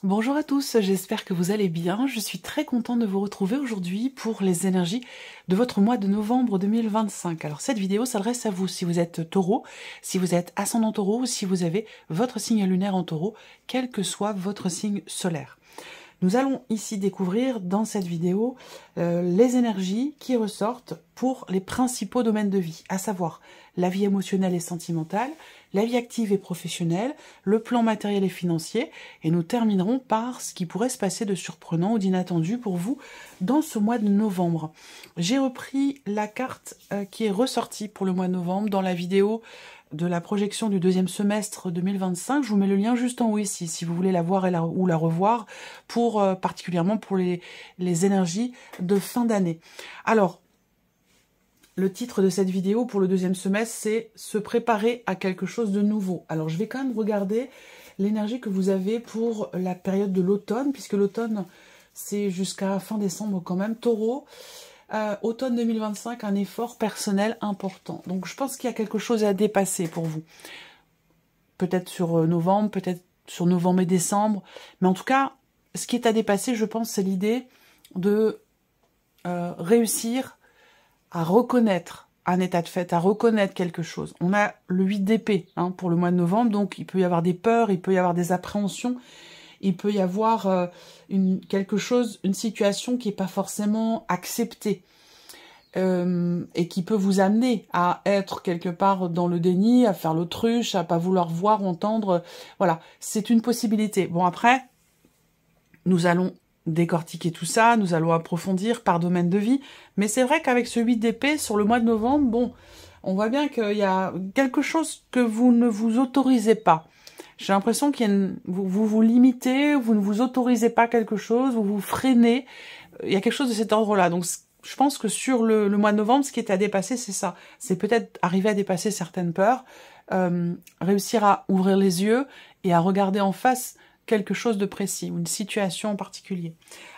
Bonjour à tous, j'espère que vous allez bien. Je suis très contente de vous retrouver aujourd'hui pour les énergies de votre mois de novembre 2025. Alors cette vidéo s'adresse à vous si vous êtes taureau, si vous êtes ascendant taureau ou si vous avez votre signe lunaire en taureau, quel que soit votre signe solaire. Nous allons ici découvrir dans cette vidéo les énergies qui ressortent pour les principaux domaines de vie, à savoir la vie émotionnelle et sentimentale, la vie active et professionnelle, le plan matériel et financier, et nous terminerons par ce qui pourrait se passer de surprenant ou d'inattendu pour vous dans ce mois de novembre. J'ai repris la carte qui est ressortie pour le mois de novembre dans la vidéo de la projection du deuxième semestre 2025. Je vous mets le lien juste en haut ici, si vous voulez la voir ou la revoir, particulièrement pour les énergies de fin d'année. Alors, le titre de cette vidéo pour le deuxième semestre, c'est « Se préparer à quelque chose de nouveau ». Alors, je vais quand même regarder l'énergie que vous avez pour la période de l'automne, puisque l'automne, c'est jusqu'à fin décembre quand même. Taureau, automne 2025, un effort personnel important. Donc, je pense qu'il y a quelque chose à dépasser pour vous. Peut-être sur novembre, peut-être sur novembre et décembre. Mais en tout cas, ce qui est à dépasser, je pense, c'est l'idée de réussir à reconnaître un état de fait, à reconnaître quelque chose. On a le 8 d'épée pour le mois de novembre, donc il peut y avoir des peurs, il peut y avoir des appréhensions, il peut y avoir une situation qui n'est pas forcément acceptée et qui peut vous amener à être quelque part dans le déni, à faire l'autruche, à pas vouloir voir, entendre. Voilà, c'est une possibilité. Bon, après, nous allons décortiquer tout ça, nous allons approfondir par domaine de vie, mais c'est vrai qu'avec ce 8 d'épée, sur le mois de novembre, bon, on voit bien qu'il y a quelque chose que vous ne vous autorisez pas. J'ai l'impression qu'il vous vous limitez, vous ne vous autorisez pas quelque chose, vous vous freinez, il y a quelque chose de cet ordre-là. Donc je pense que sur le mois de novembre, ce qui est à dépasser, c'est ça. C'est peut-être arriver à dépasser certaines peurs, réussir à ouvrir les yeux et à regarder en face quelque chose de précis, ou une situation en particulier.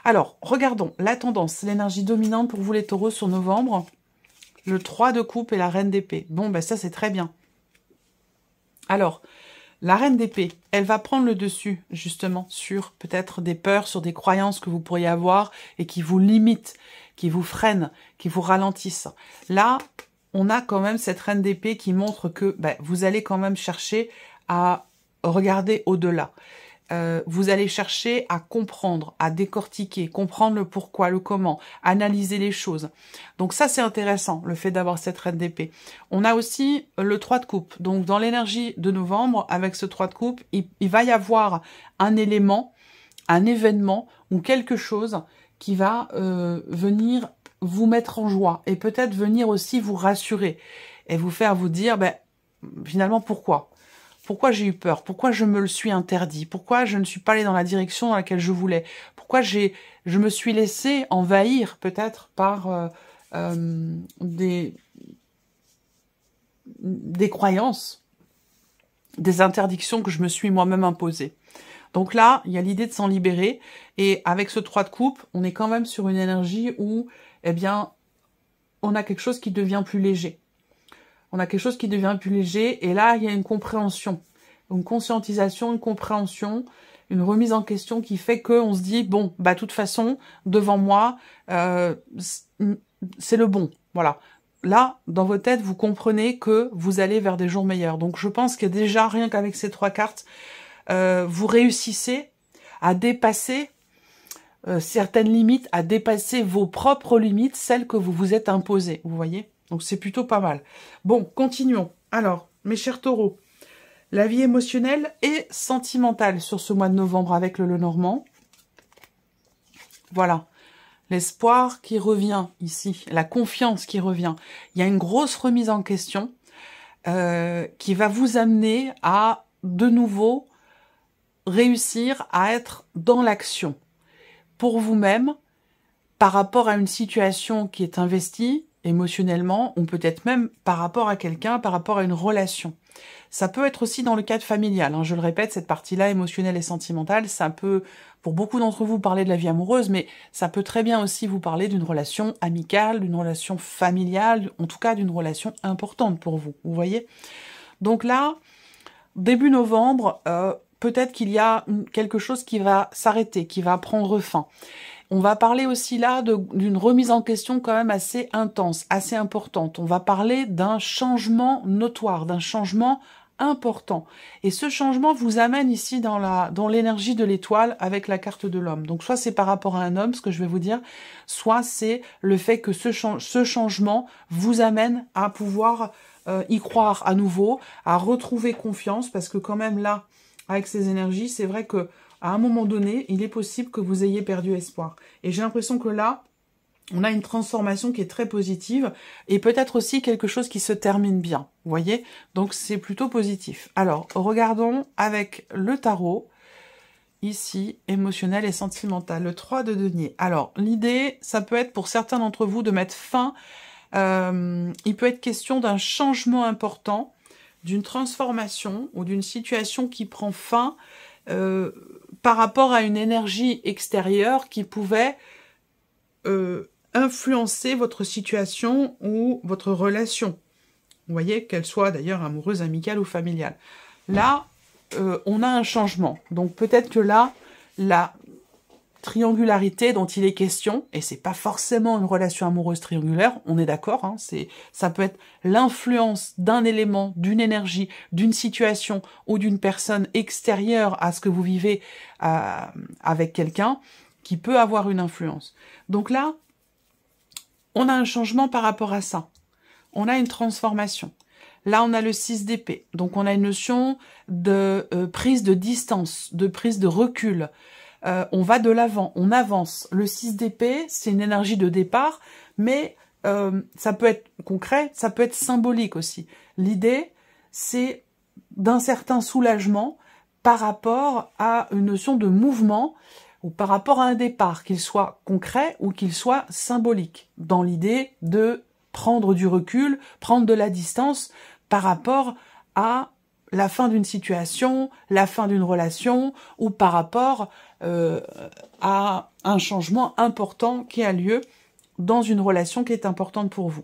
Alors, regardons la tendance, l'énergie dominante pour vous les taureaux sur novembre, le 3 de coupe et la reine d'épée. Bon, ben ça c'est très bien. Alors, la reine d'épée, elle va prendre le dessus, justement, sur peut-être des peurs, sur des croyances que vous pourriez avoir et qui vous limitent, qui vous freinent, qui vous ralentissent. Là, on a quand même cette reine d'épée qui montre que vous allez quand même chercher à regarder au-delà. Vous allez chercher à comprendre, à décortiquer, comprendre le pourquoi, le comment, analyser les choses. Donc ça, c'est intéressant, le fait d'avoir cette reine d'épée. On a aussi le 3 de coupe. Donc dans l'énergie de novembre, avec ce 3 de coupe, il va y avoir un élément, un événement ou quelque chose qui va venir vous mettre en joie et peut-être venir aussi vous rassurer et vous faire vous dire, finalement, pourquoi ? Pourquoi j'ai eu peur? Pourquoi je me le suis interdit? Pourquoi je ne suis pas allée dans la direction dans laquelle je voulais? Pourquoi je me suis laissée envahir peut-être par des croyances, des interdictions que je me suis moi-même imposées? Donc là, il y a l'idée de s'en libérer. Et avec ce 3 de coupe, on est quand même sur une énergie où, on a quelque chose qui devient plus léger. On a quelque chose qui devient plus léger, et là, il y a une compréhension, une conscientisation, une compréhension, une remise en question qui fait qu'on se dit, bon, de toute façon, devant moi, c'est le bon, voilà. Là, dans votre tête, vous comprenez que vous allez vers des jours meilleurs. Donc, je pense que déjà, rien qu'avec ces 3 cartes, vous réussissez à dépasser certaines limites, à dépasser vos propres limites, celles que vous vous êtes imposées, vous voyez ? Donc, c'est plutôt pas mal. Bon, continuons. Alors, mes chers taureaux, la vie émotionnelle et sentimentale sur ce mois de novembre avec le Lenormand. Voilà. L'espoir qui revient ici, la confiance qui revient. Il y a une grosse remise en question qui va vous amener à, de nouveau, réussir à être dans l'action. Pour vous-même, par rapport à une situation qui est investie, émotionnellement, ou peut-être même par rapport à quelqu'un, par rapport à une relation. Ça peut être aussi dans le cadre familial, je le répète, cette partie-là, émotionnelle et sentimentale, ça peut, pour beaucoup d'entre vous, parler de la vie amoureuse, mais ça peut très bien aussi vous parler d'une relation amicale, d'une relation familiale, en tout cas d'une relation importante pour vous, vous voyez? Donc là, début novembre, peut-être qu'il y a quelque chose qui va s'arrêter, qui va prendre fin. On va parler aussi là d'une remise en question quand même assez intense, assez importante. On va parler d'un changement notoire, d'un changement important. Et ce changement vous amène ici dans l'énergie de l'étoile avec la carte de l'homme. Donc soit c'est par rapport à un homme, ce que je vais vous dire, soit c'est le fait que ce changement vous amène à pouvoir y croire à nouveau, à retrouver confiance, parce que quand même là, avec ces énergies, c'est vrai que à un moment donné, il est possible que vous ayez perdu espoir. Et j'ai l'impression que là, on a une transformation qui est très positive et peut-être aussi quelque chose qui se termine bien. Vous voyez? Donc, c'est plutôt positif. Alors, regardons avec le tarot, ici, émotionnel et sentimental, le 3 de denier. Alors, l'idée, ça peut être pour certains d'entre vous de mettre fin. Il peut être question d'un changement important, d'une transformation ou d'une situation qui prend fin par rapport à une énergie extérieure qui pouvait influencer votre situation ou votre relation. Vous voyez, qu'elle soit d'ailleurs amoureuse, amicale ou familiale. Là, on a un changement. Donc peut-être que là, la triangularité dont il est question, et c'est pas forcément une relation amoureuse triangulaire, on est d'accord, hein, ça peut être l'influence d'un élément, d'une énergie, d'une situation ou d'une personne extérieure à ce que vous vivez avec quelqu'un qui peut avoir une influence. Donc là, on a un changement par rapport à ça. On a une transformation. Là, on a le 6 d'épée. Donc, on a une notion de prise de distance, de prise de recul. On va de l'avant, on avance. Le 6 d'épée, c'est une énergie de départ, mais ça peut être concret, ça peut être symbolique aussi. L'idée, c'est d'un certain soulagement par rapport à une notion de mouvement ou par rapport à un départ, qu'il soit concret ou qu'il soit symbolique, dans l'idée de prendre du recul, prendre de la distance par rapport à la fin d'une situation, la fin d'une relation, ou par rapport à un changement important qui a lieu dans une relation qui est importante pour vous.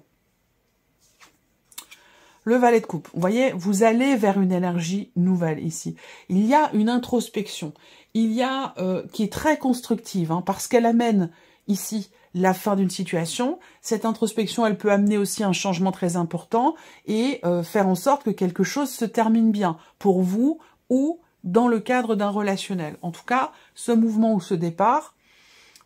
Le valet de coupe, vous voyez, vous allez vers une énergie nouvelle ici. Il y a une introspection, il y a qui est très constructive, hein, parce qu'elle amène ici la fin d'une situation. Cette introspection, elle peut amener aussi un changement très important et faire en sorte que quelque chose se termine bien pour vous ou dans le cadre d'un relationnel. En tout cas, ce mouvement ou ce départ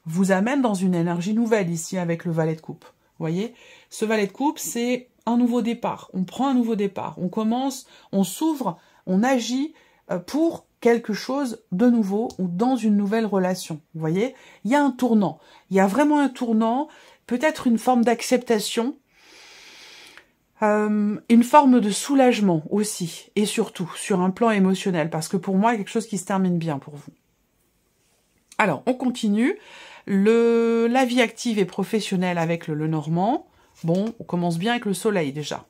vous amène dans une énergie nouvelle ici avec le valet de coupe. Vous voyez, ce valet de coupe, c'est un nouveau départ. On prend un nouveau départ. On commence, on s'ouvre, on agit pour quelque chose de nouveau ou dans une nouvelle relation. Vous voyez, il y a un tournant. Il y a vraiment un tournant, peut-être une forme d'acceptation, une forme de soulagement aussi, et surtout sur un plan émotionnel, parce que pour moi, il y a quelque chose qui se termine bien pour vous. Alors, on continue. La vie active et professionnelle avec le Lenormand. Bon, on commence bien avec le soleil déjà.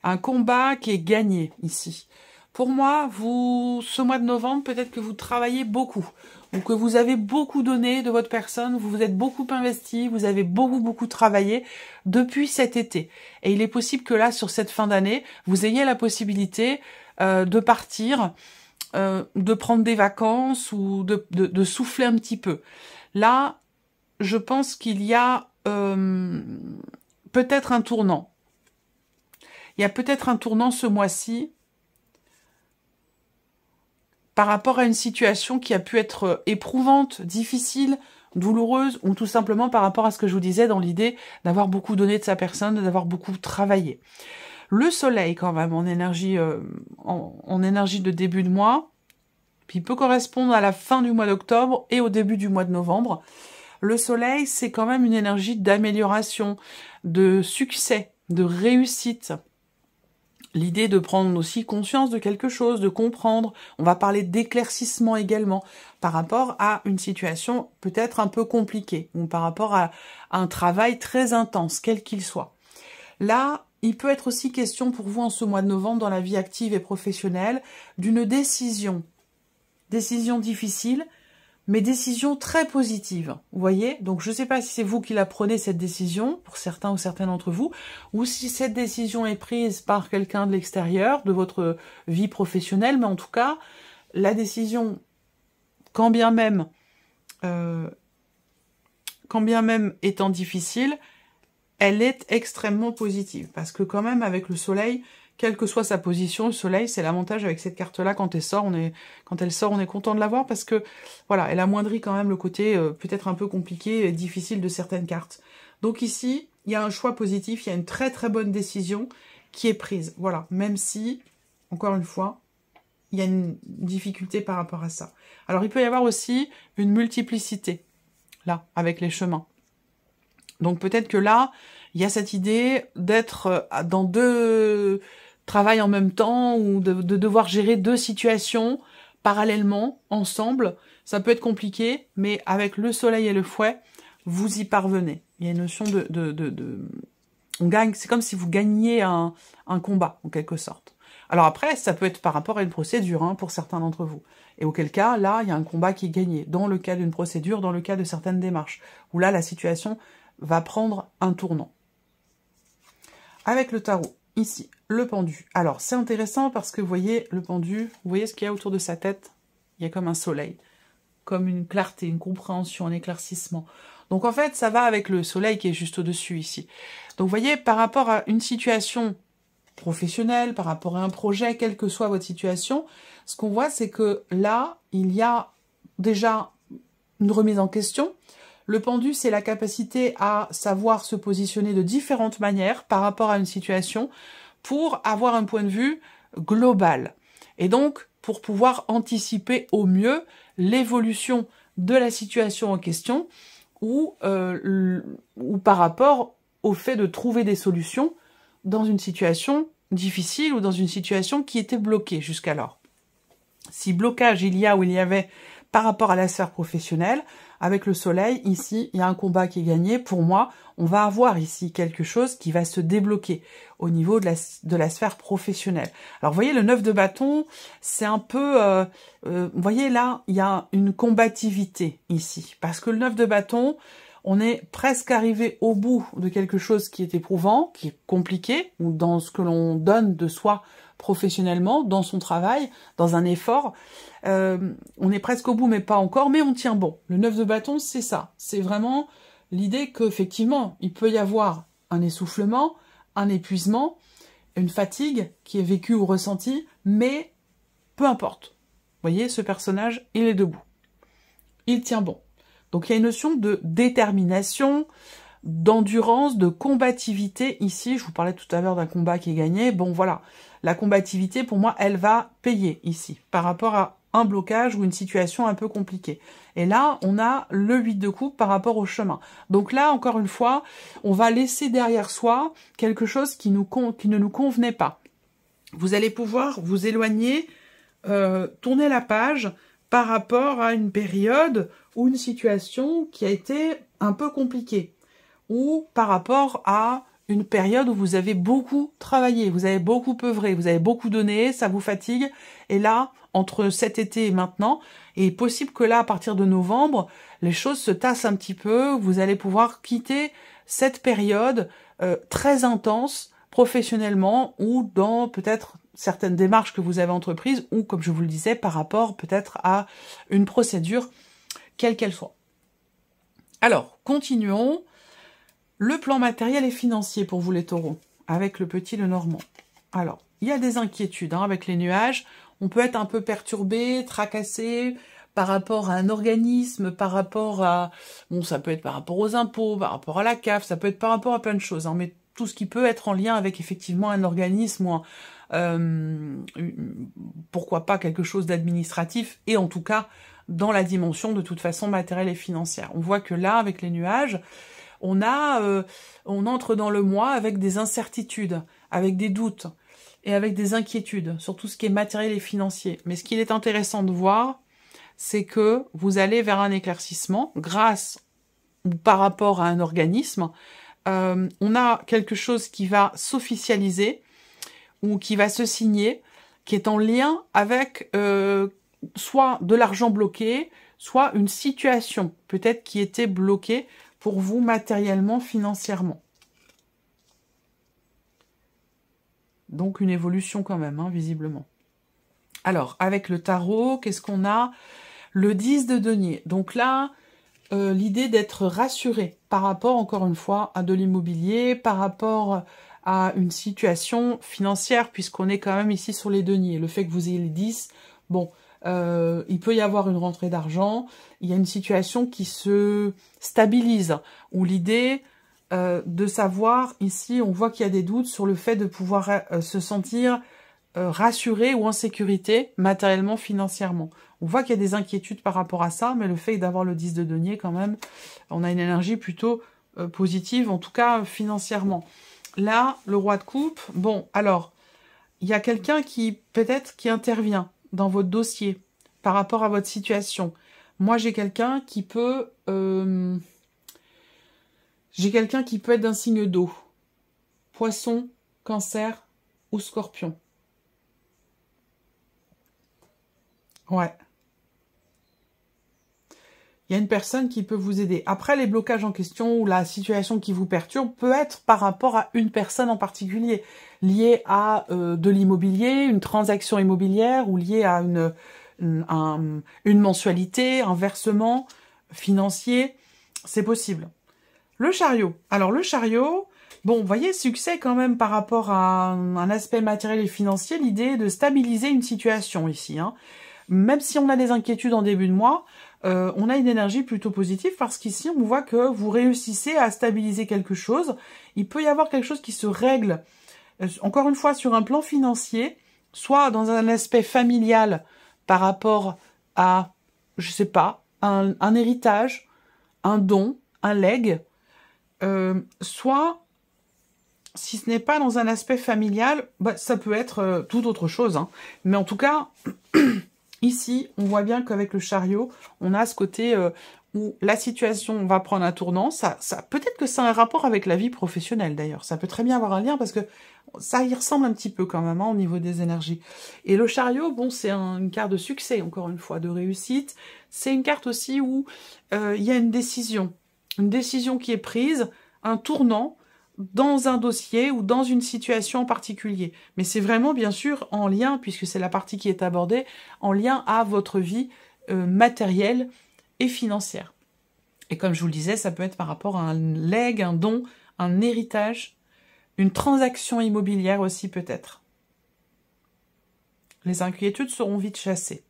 Un combat qui est gagné ici. Pour moi, ce mois de novembre, peut-être que vous travaillez beaucoup, ou que vous avez beaucoup donné de votre personne, vous vous êtes beaucoup investi, vous avez beaucoup travaillé depuis cet été. Et il est possible que là, sur cette fin d'année, vous ayez la possibilité de partir, de prendre des vacances ou de souffler un petit peu. Là, je pense qu'il y a peut-être un tournant. Il y a peut-être un tournant ce mois-ci par rapport à une situation qui a pu être éprouvante, difficile, douloureuse, ou tout simplement par rapport à ce que je vous disais dans l'idée d'avoir beaucoup donné de sa personne, d'avoir beaucoup travaillé. Le soleil, quand même, en énergie de début de mois, puis il peut correspondre à la fin du mois d'octobre et au début du mois de novembre. Le soleil, c'est quand même une énergie d'amélioration, de succès, de réussite. L'idée de prendre aussi conscience de quelque chose, de comprendre. On va parler d'éclaircissement également par rapport à une situation peut-être un peu compliquée ou par rapport à un travail très intense, quel qu'il soit. Là, il peut être aussi question pour vous en ce mois de novembre dans la vie active et professionnelle d'une décision. Décision difficile, mais décision très positive. Vous voyez? Donc, je ne sais pas si c'est vous qui la prenez, cette décision, pour certains ou certaines d'entre vous, ou si cette décision est prise par quelqu'un de l'extérieur, de votre vie professionnelle, mais en tout cas, la décision, quand bien même étant difficile, elle est extrêmement positive. Parce que quand même, avec le soleil, quelle que soit sa position, le soleil, c'est l'avantage avec cette carte-là, quand elle sort, on est content de l'avoir, parce que, voilà, elle amoindrit quand même le côté peut-être un peu compliqué et difficile de certaines cartes. Donc ici, il y a un choix positif, il y a une très très bonne décision qui est prise. Voilà, même si, encore une fois, il y a une difficulté par rapport à ça. Alors, il peut y avoir aussi une multiplicité, là, avec les chemins. Donc peut-être que là, il y a cette idée d'être dans deux travails en même temps ou de devoir gérer deux situations parallèlement, ensemble. Ça peut être compliqué, mais avec le soleil et le fouet, vous y parvenez. Il y a une notion on gagne, c'est comme si vous gagniez un combat, en quelque sorte. Alors après, ça peut être par rapport à une procédure, hein, pour certains d'entre vous. Et auquel cas, là, il y a un combat qui est gagné, dans le cas d'une procédure, dans le cas de certaines démarches, où là, la situation va prendre un tournant. Avec le tarot, ici, le pendu. Alors, c'est intéressant parce que vous voyez le pendu, vous voyez ce qu'il y a autour de sa tête? Il y a comme un soleil, comme une clarté, une compréhension, un éclaircissement. Donc en fait, ça va avec le soleil qui est juste au-dessus ici. Donc vous voyez, par rapport à une situation professionnelle, par rapport à un projet, quelle que soit votre situation, ce qu'on voit, c'est que là, il y a déjà une remise en question. Le pendu, c'est la capacité à savoir se positionner de différentes manières par rapport à une situation pour avoir un point de vue global. Et donc, pour pouvoir anticiper au mieux l'évolution de la situation en question ou par rapport au fait de trouver des solutions dans une situation difficile ou dans une situation qui était bloquée jusqu'alors. Si blocage il y a ou il y avait par rapport à la sphère professionnelle, avec le soleil, ici, il y a un combat qui est gagné. Pour moi, on va avoir ici quelque chose qui va se débloquer au niveau de la sphère professionnelle. Alors, vous voyez, le 9 de bâton, c'est un peu... vous voyez, là, il y a une combativité ici. Parce que le 9 de bâton, on est presque arrivé au bout de quelque chose qui est éprouvant, qui est compliqué, ou dans ce que l'on donne de soi professionnellement, dans son travail, dans un effort. On est presque au bout, mais pas encore, mais on tient bon. Le 9 de bâton, c'est ça. C'est vraiment l'idée qu'effectivement, il peut y avoir un essoufflement, un épuisement, une fatigue qui est vécue ou ressentie, mais peu importe. Vous voyez, ce personnage, il est debout. Il tient bon. Donc il y a une notion de détermination, d'endurance, de combativité. Ici, je vous parlais tout à l'heure d'un combat qui est gagné. Bon, voilà. La combativité, pour moi, elle va payer ici, par rapport à un blocage ou une situation un peu compliquée. Et là, on a le 8 de coupe par rapport au chemin. Donc là, encore une fois, on va laisser derrière soi quelque chose qui ne nous convenait pas. Vous allez pouvoir vous éloigner, tourner la page par rapport à une période ou une situation qui a été un peu compliquée. Ou par rapport à une période où vous avez beaucoup travaillé, vous avez beaucoup œuvré, vous avez beaucoup donné, ça vous fatigue. Et là, entre cet été et maintenant, il est possible que là, à partir de novembre, les choses se tassent un petit peu. Vous allez pouvoir quitter cette période très intense professionnellement ou dans peut-être certaines démarches que vous avez entreprises ou, comme je vous le disais, par rapport peut-être à une procédure, quelle qu'elle soit. Alors, continuons. Le plan matériel et financier pour vous les taureaux, avec le petit Lenormand. Alors, il y a des inquiétudes avec les nuages. On peut être un peu perturbé, tracassé par rapport à un organisme, par rapport à... Bon, ça peut être par rapport aux impôts, par rapport à la CAF, ça peut être par rapport à plein de choses. Mais tout ce qui peut être en lien avec effectivement un organisme ou pourquoi pas quelque chose d'administratif et en tout cas dans la dimension de toute façon matérielle et financière. On voit que là, avec les nuages... on entre dans le mois avec des incertitudes, avec des doutes et avec des inquiétudes sur tout ce qui est matériel et financier. Mais ce qu'il est intéressant de voir, c'est que vous allez vers un éclaircissement grâce ou par rapport à un organisme. On a quelque chose qui va s'officialiser ou qui va se signer, qui est en lien avec soit de l'argent bloqué, soit une situation peut-être qui était bloquée pour vous matériellement, financièrement. Donc une évolution quand même, visiblement. Alors, avec le tarot, qu'est-ce qu'on a? Le 10 de denier. Donc là, l'idée d'être rassuré par rapport, encore une fois, à de l'immobilier, par rapport à une situation financière, puisqu'on est quand même ici sur les deniers. Le fait que vous ayez les 10, bon, il peut y avoir une rentrée d'argent, il y a une situation qui se stabilise, où l'idée de savoir, ici, on voit qu'il y a des doutes sur le fait de pouvoir se sentir rassuré ou en sécurité, matériellement, financièrement. On voit qu'il y a des inquiétudes par rapport à ça, mais le fait d'avoir le 10 de denier, quand même, on a une énergie plutôt positive, en tout cas financièrement. Là, le roi de coupe, bon, alors, il y a quelqu'un qui, peut-être, qui intervient dans votre dossier par rapport à votre situation. Moi, j'ai quelqu'un qui peut... être d'un signe d'eau. Poisson, Cancer ou Scorpion. Ouais. Il y a une personne qui peut vous aider. Après, les blocages en question ou la situation qui vous perturbe peut être par rapport à une personne en particulier, liée à de l'immobilier, une transaction immobilière ou liée à une mensualité, un versement financier. C'est possible. Le chariot. Alors, le chariot, bon, vous voyez, succès quand même par rapport à un aspect matériel et financier, l'idée de stabiliser une situation ici, hein. Même si on a des inquiétudes en début de mois, on a une énergie plutôt positive parce qu'ici, on voit que vous réussissez à stabiliser quelque chose. Il peut y avoir quelque chose qui se règle, encore une fois, sur un plan financier, soit dans un aspect familial par rapport à, je sais pas, un héritage, un don, un legs, soit, si ce n'est pas dans un aspect familial, bah, ça peut être tout autre chose, hein. Mais en tout cas... Ici, on voit bien qu'avec le chariot, on a ce côté où la situation va prendre un tournant. Ça peut-être que c'est un rapport avec la vie professionnelle, d'ailleurs. Ça peut très bien avoir un lien parce que ça y ressemble un petit peu quand même, hein, au niveau des énergies. Et le chariot, bon, c'est une carte de succès, encore une fois, de réussite. C'est une carte aussi où il y a une décision qui est prise, un tournant, dans un dossier ou dans une situation en particulier. Mais c'est vraiment, bien sûr, en lien, puisque c'est la partie qui est abordée, en lien à votre vie matérielle et financière. Et comme je vous le disais, ça peut être par rapport à un legs, un don, un héritage, une transaction immobilière aussi peut-être. Les inquiétudes seront vite chassées.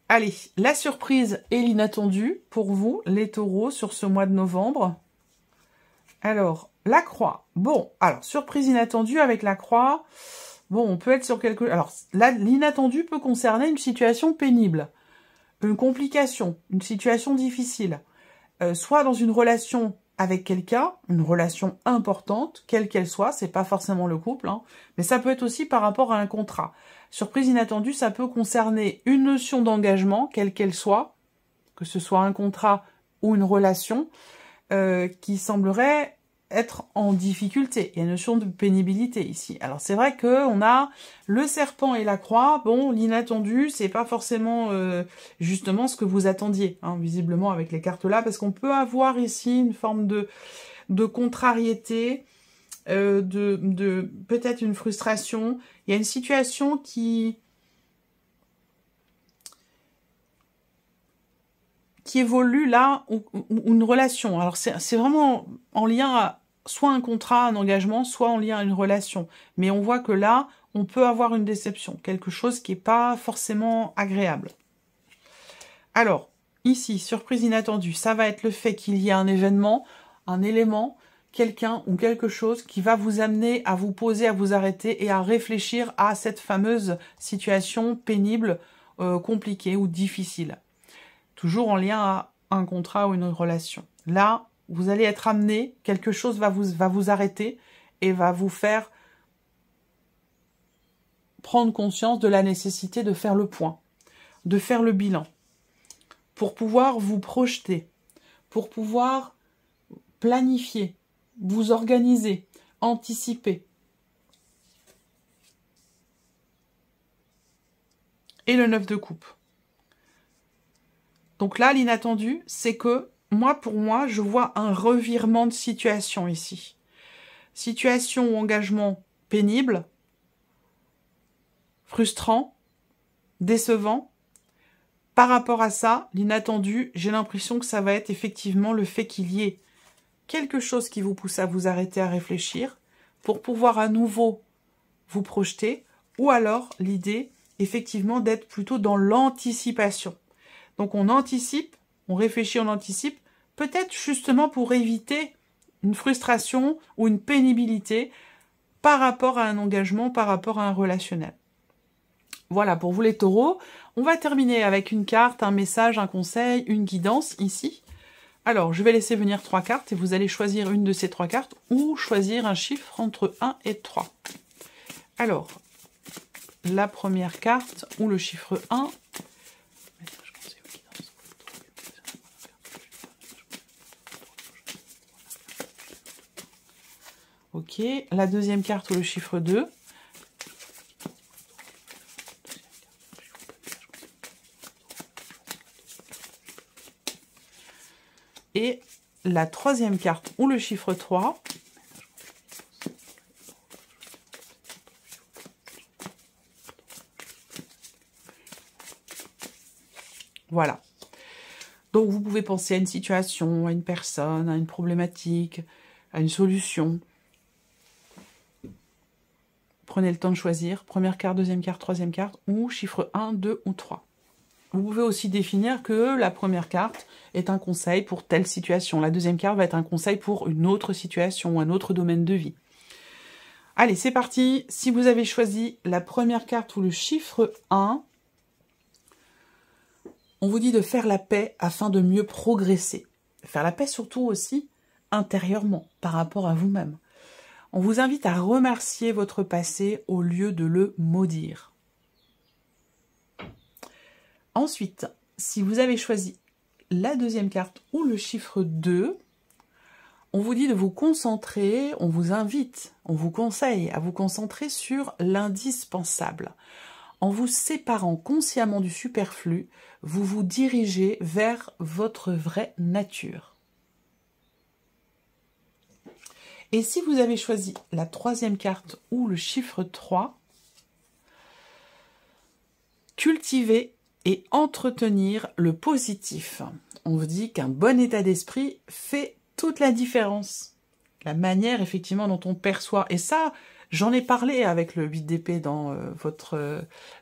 Allez, la surprise et l'inattendu pour vous, les taureaux, sur ce mois de novembre. Alors, la croix. Bon, alors, surprise inattendue avec la croix. Bon, on peut être sur quelque... Alors, l'inattendu peut concerner une situation pénible, une complication, une situation difficile. Soit dans une relation avec quelqu'un, une relation importante, quelle qu'elle soit, c'est pas forcément le couple, hein, mais ça peut être aussi par rapport à un contrat. Surprise inattendue, ça peut concerner une notion d'engagement, quelle qu'elle soit, que ce soit un contrat ou une relation, qui semblerait être en difficulté. Il y a une notion de pénibilité ici. Alors c'est vrai que on a le serpent et la croix. Bon, l'inattendu, c'est pas forcément justement ce que vous attendiez, hein, visiblement avec les cartes là, parce qu'on peut avoir ici une forme de contrariété, de peut-être une frustration. Il y a une situation qui évolue là, ou une relation. Alors c'est vraiment en lien à soit un contrat, un engagement, soit en lien à une relation. Mais on voit que là, on peut avoir une déception, quelque chose qui n'est pas forcément agréable. Alors, ici, surprise inattendue, ça va être le fait qu'il y ait un événement, un élément, quelqu'un ou quelque chose qui va vous amener à vous poser, à vous arrêter et à réfléchir à cette fameuse situation pénible, compliquée ou difficile. Toujours en lien à un contrat ou une relation. Là, vous allez être amené, quelque chose va vous arrêter et va vous faire prendre conscience de la nécessité de faire le point, de faire le bilan, pour pouvoir vous projeter, pour pouvoir planifier, vous organiser, anticiper. Et le 9 de coupe. Donc là, l'inattendu, c'est que, pour moi, je vois un revirement de situation ici. Situation ou engagement pénible, frustrant, décevant. Par rapport à ça, l'inattendu, j'ai l'impression que ça va être effectivement le fait qu'il y ait quelque chose qui vous pousse à vous arrêter à réfléchir pour pouvoir à nouveau vous projeter, ou alors l'idée, effectivement, d'être plutôt dans l'anticipation. Donc on anticipe, on réfléchit, on anticipe, peut-être justement pour éviter une frustration ou une pénibilité par rapport à un engagement, par rapport à un relationnel. Voilà, pour vous les taureaux, on va terminer avec une carte, un message, un conseil, une guidance ici. Alors, je vais laisser venir 3 cartes et vous allez choisir une de ces 3 cartes ou choisir un chiffre entre 1 et 3. Alors, la première carte ou le chiffre 1. Ok, la deuxième carte ou le chiffre 2. Et la troisième carte ou le chiffre 3. Voilà. Donc vous pouvez penser à une situation, à une personne, à une problématique, à une solution. Prenez le temps de choisir. Première carte, deuxième carte, troisième carte, ou chiffre 1, 2 ou 3. Vous pouvez aussi définir que la première carte est un conseil pour telle situation. La deuxième carte va être un conseil pour une autre situation ou un autre domaine de vie. Allez, c'est parti. Si vous avez choisi la première carte ou le chiffre 1, on vous dit de faire la paix afin de mieux progresser. Faire la paix surtout aussi intérieurement, par rapport à vous-même. On vous invite à remercier votre passé au lieu de le maudire. Ensuite, si vous avez choisi la deuxième carte ou le chiffre 2, on vous dit de vous concentrer, on vous invite, on vous conseille à vous concentrer sur l'indispensable. En vous séparant consciemment du superflu, vous vous dirigez vers votre vraie nature. Et si vous avez choisi la troisième carte ou le chiffre 3, cultivez et entretenir le positif. On vous dit qu'un bon état d'esprit fait toute la différence. La manière, effectivement, dont on perçoit. Et ça, j'en ai parlé avec le 8 d'épée dans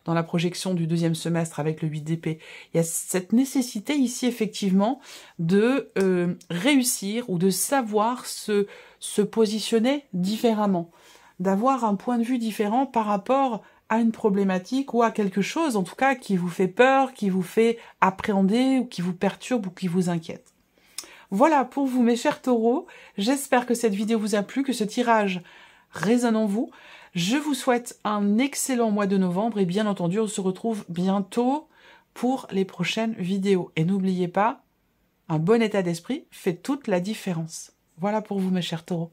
la projection du deuxième semestre avec le 8 d'épée. Il y a cette nécessité ici, effectivement, de réussir ou de savoir se positionner différemment. D'avoir un point de vue différent par rapport à une problématique ou à quelque chose, en tout cas, qui vous fait peur, qui vous fait appréhender ou qui vous perturbe ou qui vous inquiète. Voilà pour vous, mes chers taureaux. J'espère que cette vidéo vous a plu, que ce tirage résonne en vous. Je vous souhaite un excellent mois de novembre et bien entendu, on se retrouve bientôt pour les prochaines vidéos. Et n'oubliez pas, un bon état d'esprit fait toute la différence. Voilà pour vous, mes chers taureaux.